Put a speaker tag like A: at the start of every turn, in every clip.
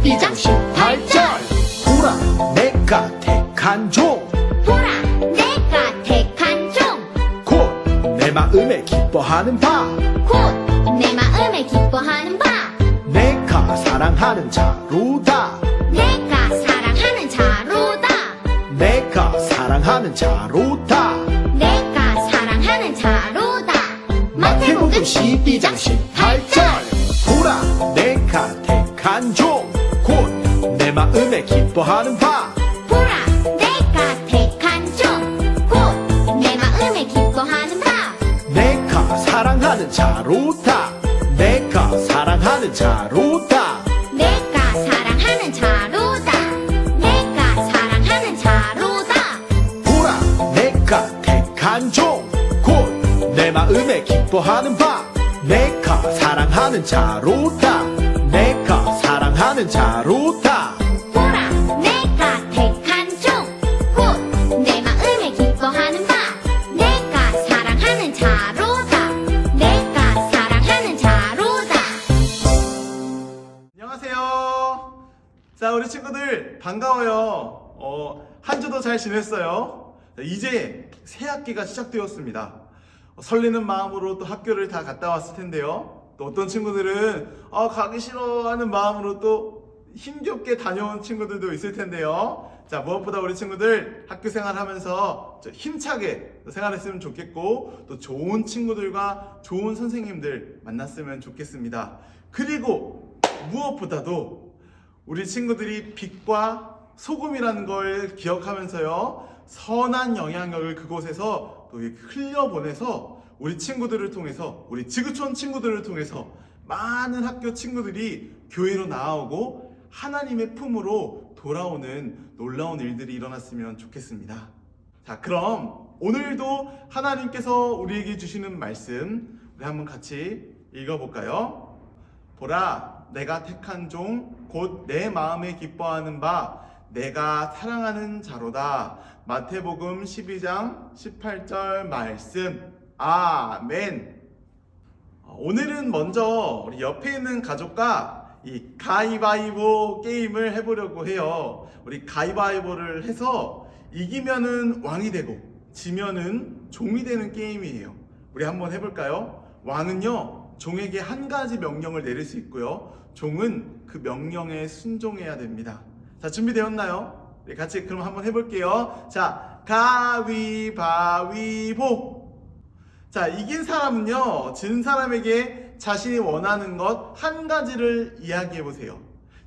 A: 12장 18절
B: 보라 내가 택한 종
A: 보라 내가 택한 종
B: 곧 내 마음에 기뻐하는 바
A: 곧 내 마음에 기뻐하는 바
B: 내가 사랑하는 자로다
A: 내가 사랑하는 자로다
B: 내가 사랑하는 자로다
A: 내가 사랑하는 자로다 마태복음 12장 18절
B: 보라 내가 택한 종 곧 내 마음에 기뻐하는 바
A: 보라 내가 택한 종 곧 내 마음에 기뻐하는 바
B: 내가 사랑하는 자로다 내가 사랑하는 자로다
A: 내가 사랑하는 자로다 내가 사랑하는 자로다
B: 보라 내가 택한 종 곧 내 마음에 기뻐하는 바 내가 사랑하는 자로다 내가 사랑하는 자로다
A: 보라 내가 택한 종 곧 내 마음에 기뻐하는 바 내가 사랑하는 자로다 내가 사랑하는 자로다
C: 안녕하세요. 자, 우리 친구들 반가워요. 한 주도 잘 지냈어요? 자, 이제 새 학기가 시작되었습니다. 설레는 마음으로 또 학교를 다 갔다 왔을 텐데요. 또 어떤 친구들은 가기 싫어하는 마음으로 또 힘겹게 다녀온 친구들도 있을 텐데요. 자, 무엇보다 우리 친구들 학교 생활하면서 힘차게 생활했으면 좋겠고 또 좋은 친구들과 좋은 선생님들 만났으면 좋겠습니다. 그리고 무엇보다도 우리 친구들이 빛과 소금이라는 걸 기억하면서요, 선한 영향력을 그곳에서 또 흘려보내서 우리 친구들을 통해서, 우리 지구촌 친구들을 통해서 많은 학교 친구들이 교회로 나아오고 하나님의 품으로 돌아오는 놀라운 일들이 일어났으면 좋겠습니다. 자, 그럼 오늘도 하나님께서 우리에게 주시는 말씀 우리 한번 같이 읽어볼까요? 보라 내가 택한 종 곧 내 마음에 기뻐하는 바 내가 사랑하는 자로다. 마태복음 12장 18절 말씀. 아멘. 오늘은 먼저 우리 옆에 있는 가족과 이 가위바위보 게임을 해보려고 해요. 우리 가위바위보를 해서 이기면은 왕이 되고 지면은 종이 되는 게임이에요. 우리 한번 해볼까요? 왕은요, 종에게 한 가지 명령을 내릴 수 있고요, 종은 그 명령에 순종해야 됩니다. 자, 준비되었나요? 네, 같이 그럼 한번 해볼게요. 자, 가위바위보. 자, 이긴 사람은요, 진 사람에게 자신이 원하는 것 한 가지를 이야기해보세요.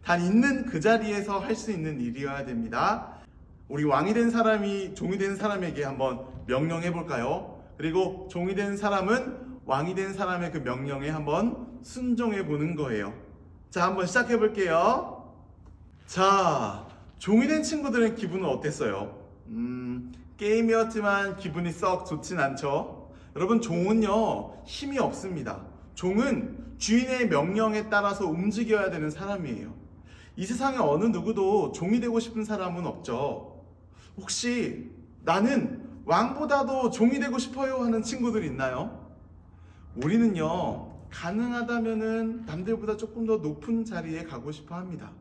C: 단 있는 그 자리에서 할 수 있는 일이어야 됩니다. 우리 왕이 된 사람이 종이 된 사람에게 한번 명령해볼까요? 그리고 종이 된 사람은 왕이 된 사람의 그 명령에 한번 순종해보는 거예요. 자, 한번 시작해볼게요. 자, 종이 된 친구들의 기분은 어땠어요? 게임이었지만 기분이 썩 좋진 않죠? 여러분, 종은요, 힘이 없습니다. 종은 주인의 명령에 따라서 움직여야 되는 사람이에요. 이 세상에 어느 누구도 종이 되고 싶은 사람은 없죠. 혹시 나는 왕보다도 종이 되고 싶어요 하는 친구들 있나요? 우리는요, 가능하다면은 남들보다 조금 더 높은 자리에 가고 싶어 합니다.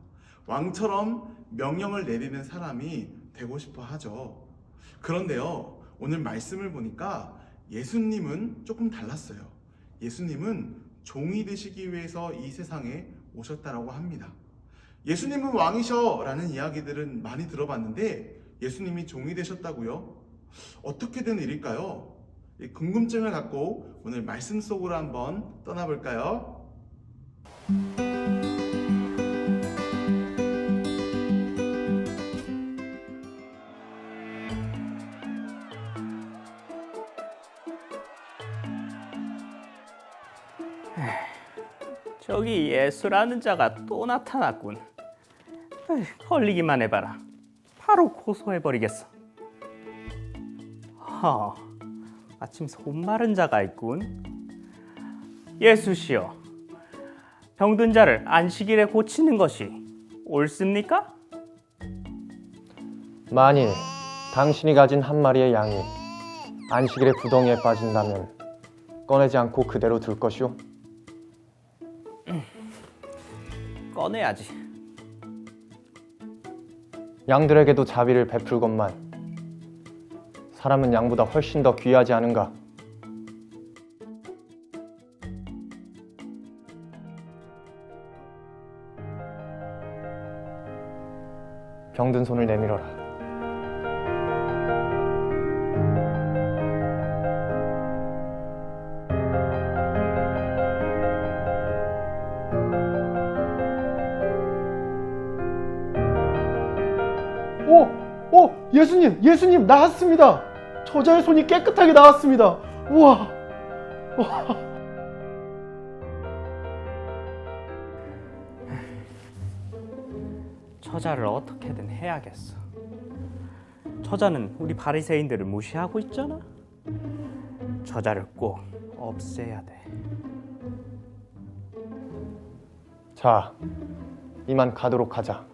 C: 왕처럼 명령을 내리는 사람이 되고 싶어 하죠. 그런데요, 오늘 말씀을 보니까 예수님은 조금 달랐어요. 예수님은 종이 되시기 위해서 이 세상에 오셨다라고 합니다. 예수님은 왕이셔 라는 이야기들은 많이 들어봤는데 예수님이 종이 되셨다고요? 어떻게 된 일일까요? 이 궁금증을 갖고 오늘 말씀 속으로 한번 떠나볼까요?
D: 저기 예수라는 자가 또 나타났군. 걸리기만 해봐라. 바로 고소해버리겠어. 마침 손 마른 자가 있군. 예수시여, 병든 자를 안식일에 고치는 것이 옳습니까?
E: 만일 당신이 가진 한 마리의 양이 안식일에 구덩이에 빠진다면 꺼내지 않고 그대로 둘 것이오?
D: 꺼내야지.
E: 양들에게도 자비를 베풀건만 사람은 양보다 훨씬 더 귀하지 않은가? 병든 손을 내밀어라.
F: 예수님 나았습니다. 저자의 손이 깨끗하게 나왔습니다. 우와.
D: 처자를 어떻게든 해야겠어. 처자는 우리 바리새인들을 무시하고 있잖아. 처자를 꼭 없애야 돼.
E: 자, 이만 가도록 하자.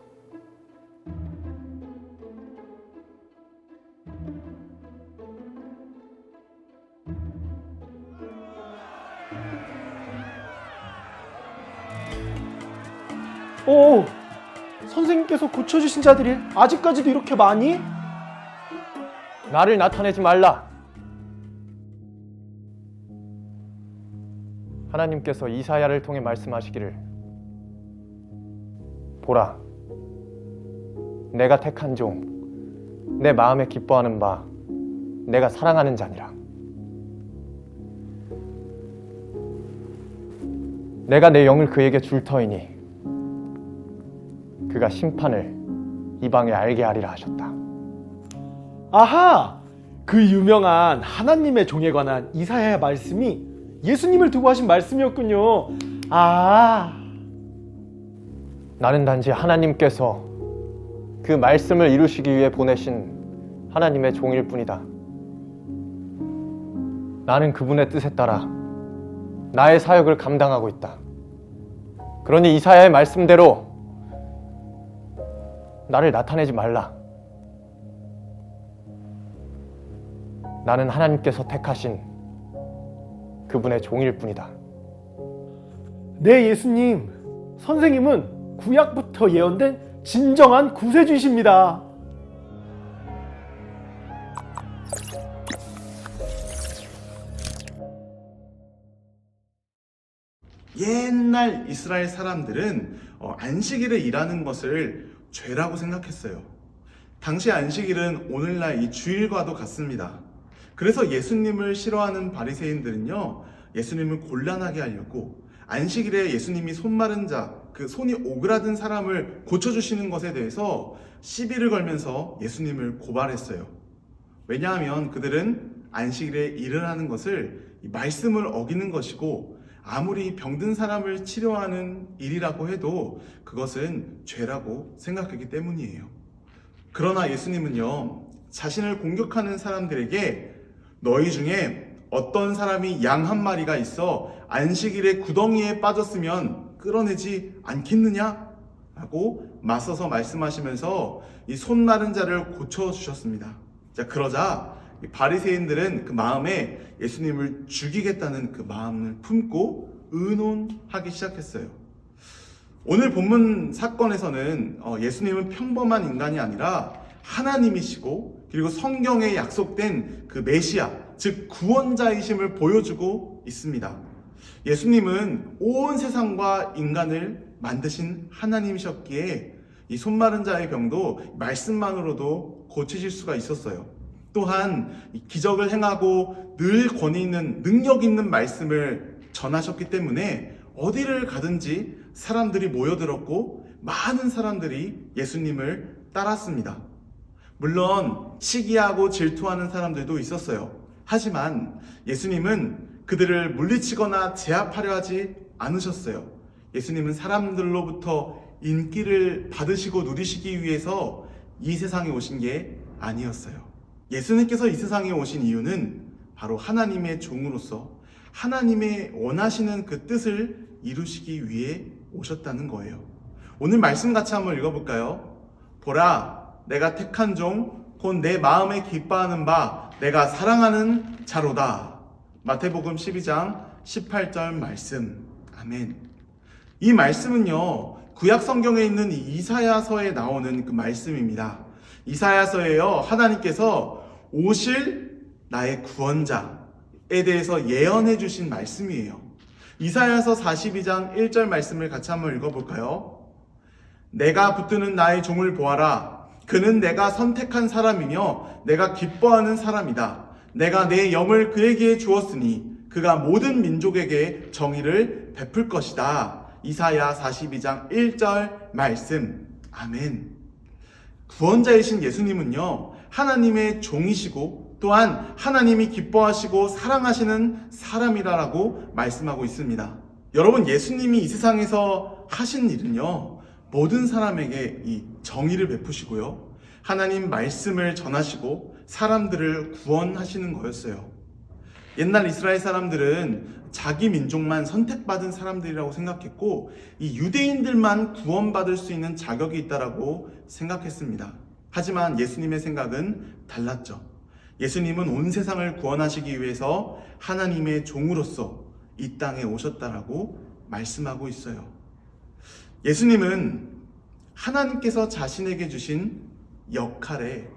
F: 오, 선생님께서 고쳐주신 자들이 아직까지도 이렇게 많이?
E: 나를 나타내지 말라. 하나님께서 이사야를 통해 말씀하시기를, 보라, 내가 택한 종, 내 마음에 기뻐하는 바, 내가 사랑하는 자니라. 내가 내 영을 그에게 줄 터이니 그가 심판을 이방에 알게 하리라 하셨다.
F: 아하! 그 유명한 하나님의 종에 관한 이사야의 말씀이 예수님을 두고 하신 말씀이었군요.
E: 나는 단지 하나님께서 그 말씀을 이루시기 위해 보내신 하나님의 종일 뿐이다. 나는 그분의 뜻에 따라 나의 사역을 감당하고 있다. 그러니 이사야의 말씀대로 나를 나타내지 말라. 나는 하나님께서 택하신 그분의 종일 뿐이다.
F: 네, 예수님. 선생님은 구약부터 예언된 진정한 구세주이십니다.
C: 옛날 이스라엘 사람들은 안식일에 일하는 것을 죄라고 생각했어요. 당시 안식일은 오늘날 이 주일과도 같습니다. 그래서 예수님을 싫어하는 바리새인들은요, 예수님을 곤란하게 하려고 안식일에 예수님이 손 마른 자, 그 손이 오그라든 사람을 고쳐주시는 것에 대해서 시비를 걸면서 예수님을 고발했어요. 왜냐하면 그들은 안식일에 일을 하는 것을 말씀을 어기는 것이고, 아무리 병든 사람을 치료하는 일이라고 해도 그것은 죄라고 생각했기 때문이에요. 그러나 예수님은요, 자신을 공격하는 사람들에게 너희 중에 어떤 사람이 양 한 마리가 있어 안식일에 구덩이에 빠졌으면 끌어내지 않겠느냐? 라고 맞서서 말씀하시면서 이 손 마른 자를 고쳐주셨습니다. 자, 그러자 바리새인들은 그 마음에 예수님을 죽이겠다는 그 마음을 품고 의논하기 시작했어요. 오늘 본문 사건에서는 예수님은 평범한 인간이 아니라 하나님이시고, 그리고 성경에 약속된 그 메시아, 즉 구원자이심을 보여주고 있습니다. 예수님은 온 세상과 인간을 만드신 하나님이셨기에 이 손 마른 자의 병도 말씀만으로도 고치실 수가 있었어요. 또한 기적을 행하고 늘 권위 있는, 능력 있는 말씀을 전하셨기 때문에 어디를 가든지 사람들이 모여들었고 많은 사람들이 예수님을 따랐습니다. 물론 시기하고 질투하는 사람들도 있었어요. 하지만 예수님은 그들을 물리치거나 제압하려 하지 않으셨어요. 예수님은 사람들로부터 인기를 받으시고 누리시기 위해서 이 세상에 오신 게 아니었어요. 예수님께서 이 세상에 오신 이유는 바로 하나님의 종으로서 하나님의 원하시는 그 뜻을 이루시기 위해 오셨다는 거예요. 오늘 말씀 같이 한번 읽어볼까요? 보라, 내가 택한 종, 곧 내 마음에 기뻐하는 바, 내가 사랑하는 자로다. 마태복음 12장 18절 말씀. 아멘. 이 말씀은요, 구약 성경에 있는 이 이사야서에 나오는 그 말씀입니다. 이사야서에요, 하나님께서 오실 나의 구원자에 대해서 예언해 주신 말씀이에요. 이사야서 42장 1절 말씀을 같이 한번 읽어볼까요? 내가 붙드는 나의 종을 보아라. 그는 내가 선택한 사람이며 내가 기뻐하는 사람이다. 내가 내 영을 그에게 주었으니 그가 모든 민족에게 정의를 베풀 것이다. 이사야 42장 1절 말씀. 아멘. 구원자이신 예수님은요, 하나님의 종이시고 또한 하나님이 기뻐하시고 사랑하시는 사람이라고 말씀하고 있습니다. 여러분, 예수님이 이 세상에서 하신 일은요, 모든 사람에게 이 정의를 베푸시고요, 하나님 말씀을 전하시고 사람들을 구원하시는 거였어요. 옛날 이스라엘 사람들은 자기 민족만 선택받은 사람들이라고 생각했고, 이 유대인들만 구원받을 수 있는 자격이 있다라고 생각했습니다. 하지만 예수님의 생각은 달랐죠. 예수님은 온 세상을 구원하시기 위해서 하나님의 종으로서 이 땅에 오셨다라고 말씀하고 있어요. 예수님은 하나님께서 자신에게 주신 역할에,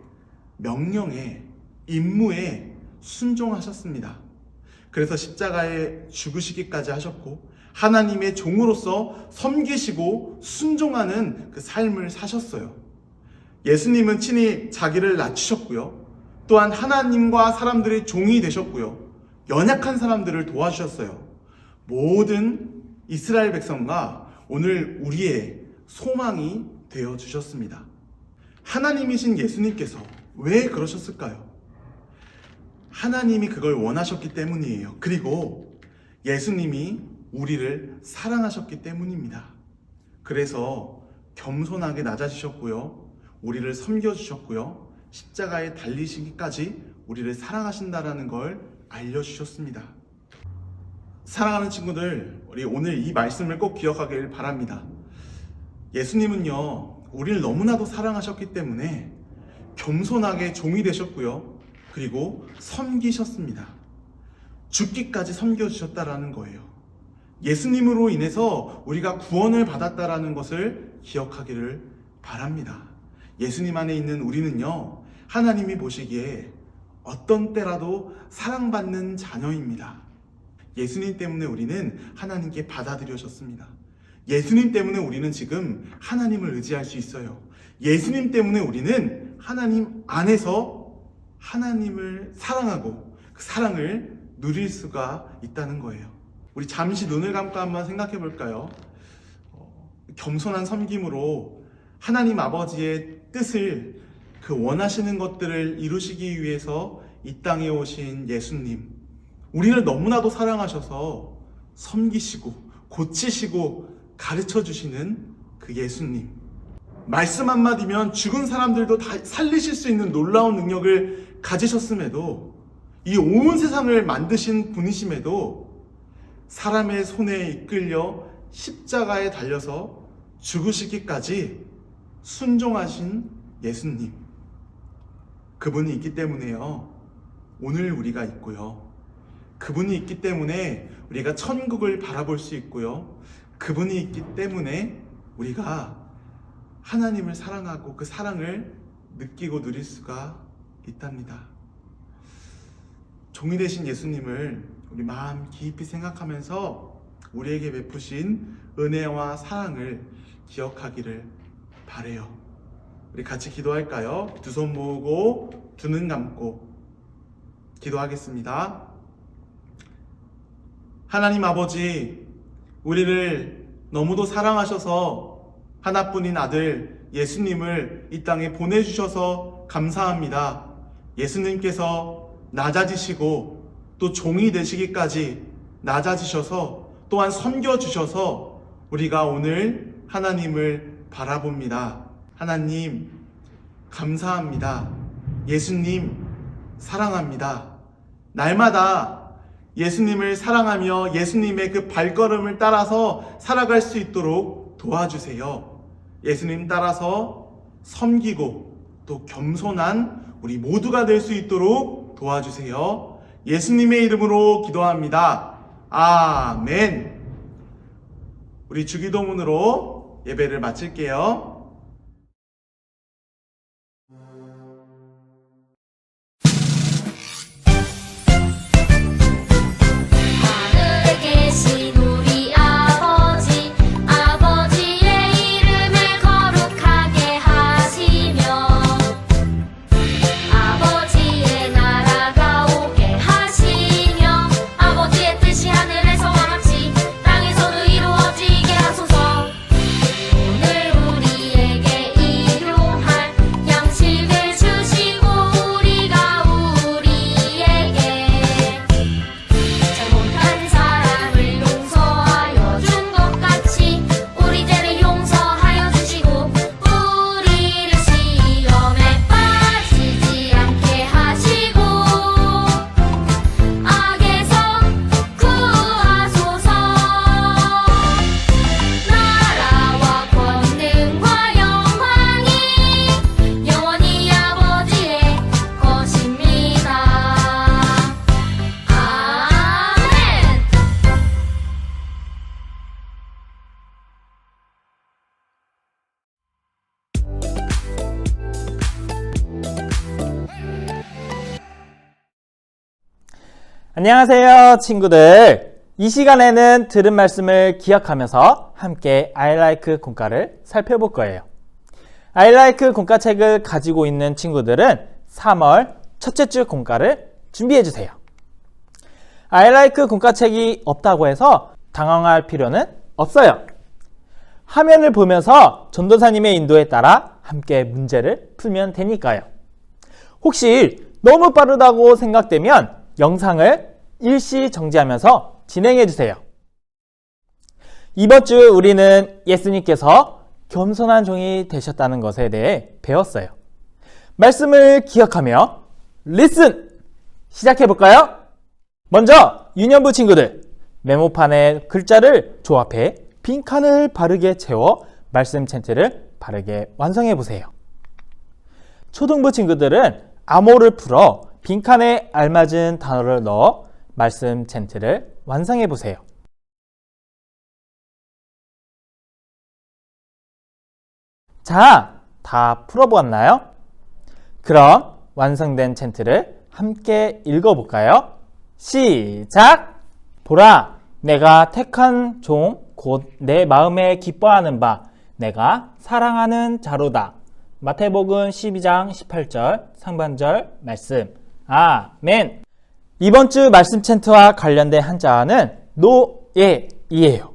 C: 명령에, 임무에 순종하셨습니다. 그래서 십자가에 죽으시기까지 하셨고, 하나님의 종으로서 섬기시고 순종하는 그 삶을 사셨어요. 예수님은 친히 자기를 낮추셨고요, 또한 하나님과 사람들의 종이 되셨고요, 연약한 사람들을 도와주셨어요. 모든 이스라엘 백성과 오늘 우리의 소망이 되어주셨습니다. 하나님이신 예수님께서 왜 그러셨을까요? 하나님이 그걸 원하셨기 때문이에요. 그리고 예수님이 우리를 사랑하셨기 때문입니다. 그래서 겸손하게 낮아지셨고요, 우리를 섬겨주셨고요, 십자가에 달리시기까지 우리를 사랑하신다라는 걸 알려주셨습니다. 사랑하는 친구들, 우리 오늘 이 말씀을 꼭 기억하길 바랍니다. 예수님은요, 우리를 너무나도 사랑하셨기 때문에 겸손하게 종이 되셨고요, 그리고 섬기셨습니다. 죽기까지 섬겨주셨다라는 거예요. 예수님으로 인해서 우리가 구원을 받았다라는 것을 기억하기를 바랍니다. 예수님 안에 있는 우리는요, 하나님이 보시기에 어떤 때라도 사랑받는 자녀입니다. 예수님 때문에 우리는 하나님께 받아들여졌습니다. 예수님 때문에 우리는 지금 하나님을 의지할 수 있어요. 예수님 때문에 우리는 하나님 안에서 하나님을 사랑하고 그 사랑을 누릴 수가 있다는 거예요. 우리 잠시 눈을 감고 한번 생각해 볼까요? 겸손한 섬김으로 하나님 아버지의 뜻을, 그 원하시는 것들을 이루시기 위해서 이 땅에 오신 예수님, 우리를 너무나도 사랑하셔서 섬기시고 고치시고 가르쳐 주시는 그 예수님, 말씀 한마디면 죽은 사람들도 다 살리실 수 있는 놀라운 능력을 가지셨음에도, 이 온 세상을 만드신 분이심에도 사람의 손에 이끌려 십자가에 달려서 죽으시기까지 순종하신 예수님, 그분이 있기 때문에요, 오늘 우리가 있고요, 그분이 있기 때문에 우리가 천국을 바라볼 수 있고요, 그분이 있기 때문에 우리가 하나님을 사랑하고 그 사랑을 느끼고 누릴 수가 있답니다. 종이 되신 예수님을 우리 마음 깊이 생각하면서 우리에게 베푸신 은혜와 사랑을 기억하기를 바래요. 우리 같이 기도할까요? 두 손 모으고 두 눈 감고 기도하겠습니다. 하나님 아버지, 우리를 너무도 사랑하셔서 하나뿐인 아들 예수님을 이 땅에 보내주셔서 감사합니다. 예수님께서 낮아지시고 또 종이 되시기까지 낮아지셔서 또한 섬겨주셔서 우리가 오늘 하나님을 바라봅니다. 하나님 감사합니다. 예수님 사랑합니다. 날마다 예수님을 사랑하며 예수님의 그 발걸음을 따라서 살아갈 수 있도록 도와주세요. 예수님 따라서 섬기고 또 겸손한 우리 모두가 될 수 있도록 도와주세요. 예수님의 이름으로 기도합니다. 아멘. 우리 주기도문으로 예배를 마칠게요.
A: 하늘에 계신 우리 아버지 아버지의 이름을 거룩하게 하시며 아버지의 나라가 오게 하시며 아버지의 뜻이 하늘에서와 같이 땅에서도 이루어지게 하소서. 오늘 우리에게 일용할 양식을 주시고 우리가 우리에게 잘못한 사람을 용서하여 준 것 같이 우리 죄를 용서하여 주시고 우리를 시험에 빠지지 않게 하시고 악에서 구하소서. 나라와 권능과 영광이 영원히 아버지의 것입니다. 아멘.
D: 안녕하세요, 친구들. 이 시간에는 들은 말씀을 기억하면서 함께 I like 공과를 살펴볼 거예요. I like 공과 책을 가지고 있는 친구들은 3월 첫째 주 공과를 준비해 주세요. I like 공과 책이 없다고 해서 당황할 필요는 없어요. 화면을 보면서 전도사님의 인도에 따라 함께 문제를 풀면 되니까요. 혹시 너무 빠르다고 생각되면 영상을 일시 정지하면서 진행해 주세요. 이번 주 우리는 예수님께서 겸손한 종이 되셨다는 것에 대해 배웠어요. 말씀을 기억하며 리슨! 시작해 볼까요? 먼저 유년부 친구들, 메모판에 글자를 조합해 빈칸을 바르게 채워 말씀 챈트를 바르게 완성해 보세요. 초등부 친구들은 암호를 풀어 빈칸에 알맞은 단어를 넣어 말씀 챈트를 완성해 보세요. 자, 다 풀어보았나요? 그럼 완성된 챈트를 함께 읽어볼까요? 시작! 보라, 내가 택한 종, 곧 내 마음에 기뻐하는 바, 내가 사랑하는 자로다. 마태복음 12장 18절 상반절 말씀. 아멘. 이번 주 말씀 챈트와 관련된 한자어는 노예이에요.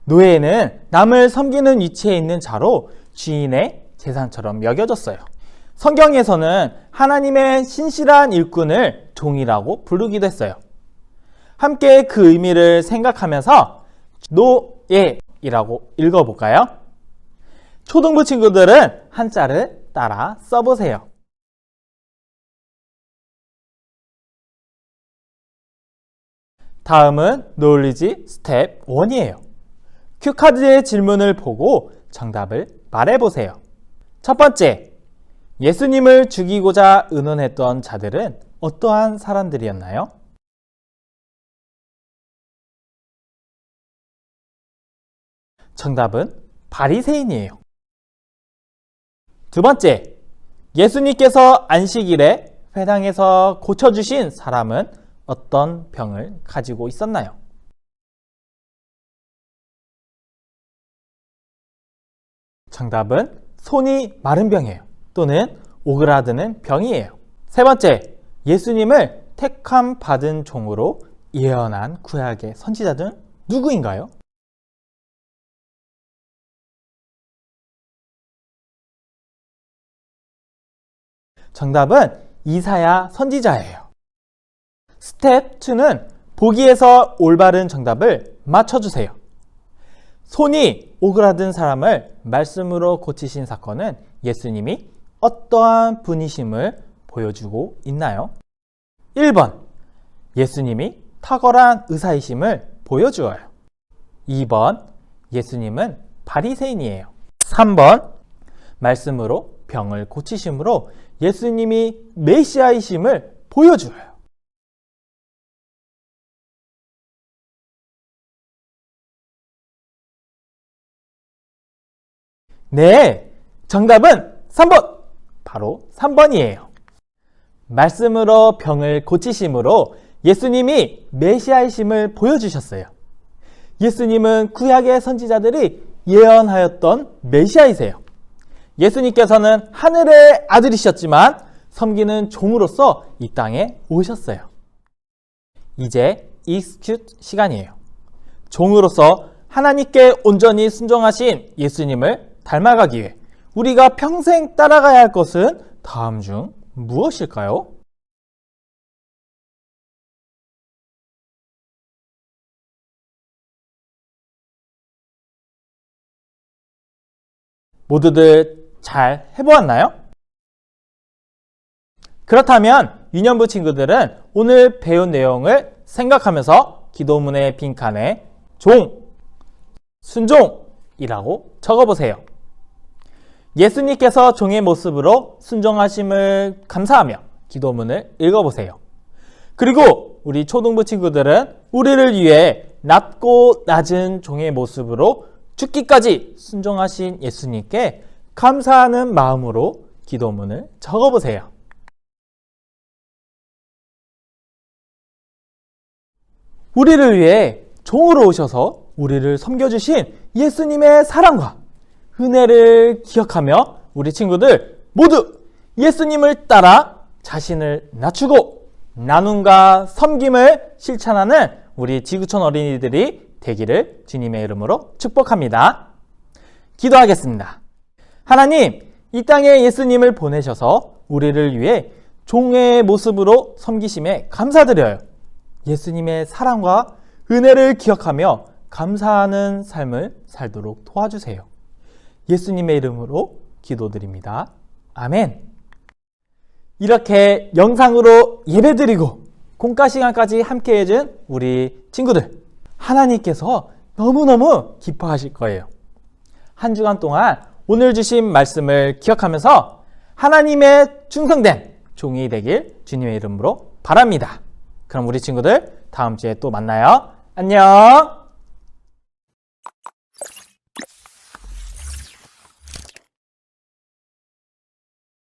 D: 노예는 남을 섬기는 위치에 있는 자로 주인의 재산처럼 여겨졌어요. 성경에서는 하나님의 신실한 일꾼을 종이라고 부르기도 했어요. 함께 그 의미를 생각하면서 노예이라고 읽어볼까요? 초등부 친구들은 한자를 따라 써보세요. 다음은 놀리지 스텝 1이에요. 큐카드의 질문을 보고 정답을 말해보세요. 첫 번째, 예수님을 죽이고자 의논했던 자들은 어떠한 사람들이었나요? 정답은 바리새인이에요. 두 번째, 예수님께서 안식일에 회당에서 고쳐주신 사람은 어떤 병을 가지고 있었나요? 정답은 손이 마른 병이에요. 또는 오그라드는 병이에요. 세 번째, 예수님을 택함 받은 종으로 예언한 구약의 선지자들은 누구인가요? 정답은 이사야 선지자예요. 스텝 2는 보기에서 올바른 정답을 맞춰주세요. 손이 오그라든 사람을 말씀으로 고치신 사건은 예수님이 어떠한 분이심을 보여주고 있나요? 1번, 예수님이 탁월한 의사이심을 보여주어요. 2번, 예수님은 바리새인이에요. 3번, 말씀으로 병을 고치심으로 예수님이 메시아이심을 보여줘요. 네, 정답은 3번! 바로 3번이에요. 말씀으로 병을 고치심으로 예수님이 메시아이심을 보여주셨어요. 예수님은 구약의 선지자들이 예언하였던 메시아이세요. 예수님께서는 하늘의 아들이셨지만 섬기는 종으로서 이 땅에 오셨어요. 이제 익스큐트 시간이에요. 종으로서 하나님께 온전히 순종하신 예수님을 닮아가기 위해 우리가 평생 따라가야 할 것은 다음 중 무엇일까요? 모두들 잘 해보았나요? 그렇다면 유년부 친구들은 오늘 배운 내용을 생각하면서 기도문의 빈칸에 종, 순종이라고 적어보세요. 예수님께서 종의 모습으로 순종하심을 감사하며 기도문을 읽어보세요. 그리고 우리 초등부 친구들은 우리를 위해 낮고 낮은 종의 모습으로 죽기까지 순종하신 예수님께 감사하는 마음으로 기도문을 적어보세요. 우리를 위해 종으로 오셔서 우리를 섬겨주신 예수님의 사랑과 은혜를 기억하며 우리 친구들 모두 예수님을 따라 자신을 낮추고 나눔과 섬김을 실천하는 우리 지구촌 어린이들이 되기를 주님의 이름으로 축복합니다. 기도하겠습니다. 하나님, 이 땅에 예수님을 보내셔서 우리를 위해 종의 모습으로 섬기심에 감사드려요. 예수님의 사랑과 은혜를 기억하며 감사하는 삶을 살도록 도와주세요. 예수님의 이름으로 기도드립니다. 아멘. 이렇게 영상으로 예배드리고 공과 시간까지 함께 해준 우리 친구들, 하나님께서 너무너무 기뻐하실 거예요. 한 주간 동안 오늘 주신 말씀을 기억하면서 하나님의 충성된 종이 되길 주님의 이름으로 바랍니다. 그럼 우리 친구들 다음 주에 또 만나요. 안녕.